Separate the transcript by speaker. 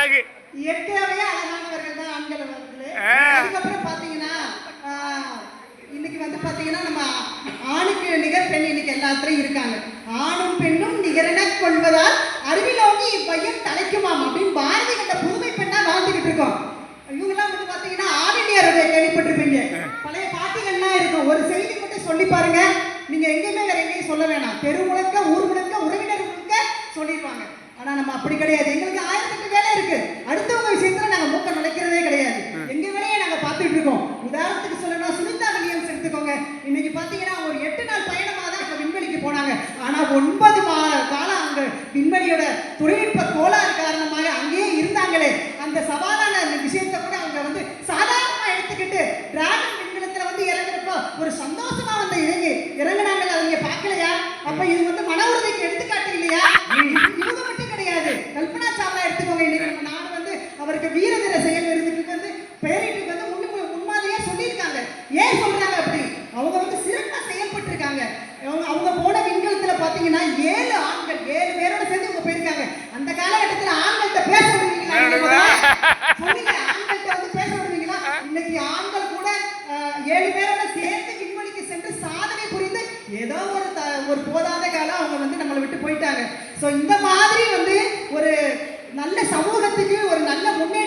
Speaker 1: அழகு.
Speaker 2: இயற்கையாவே அழகானவர்கள் தான் ஆண்கள் அவர்களே. அதுக்கப்புறம் பாத்தீங்கன்னா இன்னைக்கு வந்து பாத்தீங்கன்னா நம்ம ஆணுக்கு நிகர் பெண் இன்னைக்கு எல்லாத்துலயும் இருக்காங்க. ஆணும் பெண்ணும் நிகரென கொள்வதால் அறிவிலோங்கி இப்பையன் தலைக்குமாம் அப்படின்னு பாரதி கண்ட புதுமை பெண்ணா வாழ்ந்துகிட்டு இருக்கோம். இவங்கெல்லாம் வந்து பாத்தீங்கன்னா ஆல் இண்டியா ரேடியோ கேள்விப்பட்டிருப்பீங்க. பழைய பாட்டுகள்லாம் இருக்கும். ஒரு செய்தி மட்டும் சொல்லி பாருங்க, நீங்க எங்கேயுமே வேற எங்கேயும் சொல்ல வேணாம். தெரு முழுக்க, ஊர் முழுக்க, உறவினர் முழுக்க சொல்லிடுவாங்க. ஆனா நம்ம அப்படி கிடையாது. எங்களுக்கு 1008 வேலை இருக்கு. அடுத்தவங்க விஷயத்துல நாங்க மூக்க நுழைக்கிறதே கிடையாது. எங்க வேலையை நாங்க பார்த்துட்டு இருக்கோம். உதாரணத்துக்கு சொல்லணும், சுனிதா வில்லியம்ஸ் எடுத்துக்கோங்க. இன்னைக்கு பாத்தீங்கன்னா ஒரு 8 நாள் பயணமா தான் அவங்க விண்வெளிக்கு போனாங்க. ஆனா 9 காலம் அங்க விண்வெளியோட தொழில்நுட்ப கோளாறு காரணமாக அங்கேயே இருந்தாங்களே. அந்த சவாலான விஷயத்தை கூட அவங்க வந்து சாதாரணமா எடுத்துக்கிட்டு டிராகன் விண்கலத்துல வந்து இறங்குறப்போ ஒரு சந்தோஷமா வந்து இறங்குனாங்கல்ல, அவங்க பார்க்கலையா? அப்ப இது வந்து மன உறுதிக்கு எடுத்துக்காட்டு இல்லையா? இவங்க மட்டும் கிடையாது. கல்பனா சாவ்லா எடுத்துக்கோங்க. இன்னைக்கு நம்ம நாடு வந்து அவருக்கு வீர தீர செயல் விருதுக்கு வந்து பெயரிட்டு வந்து முன்மாதிரியா சொல்லியிருக்காங்க. ஏன் சொல்றாங்க அப்படி? அவங்க வந்து சிறப்பா செயல்பட்டு இருக்காங்க. அவங்க போன விண்கலத்துல பாத்தீங்கன்னா 7 ஆண்கள் 7 பேரோட சேர்ந்து அவங்க போயிருக்காங்க. அந்த காலகட்டத்துல ஆண்கள்கிட்ட பேச விடுவீங்களா? சொல்லுங்க, ஆண்கள்கிட்ட வந்து பேச விடுவீங்களா? இன்னைக்கு ஆண்கள் கூட 7 பேரோட சேர்ந்து விண்வெளிக்கு சென்று சாதனை புரிந்து ஏதோ ஒரு போதாத காலம் அவங்க வந்து நம்மளை விட்டு போயிட்டாங்க. ஸோ இந்த மாதிரி வந்து ஒரு நல்ல சமூகத்துக்கு ஒரு நல்ல முன்னேற்றம்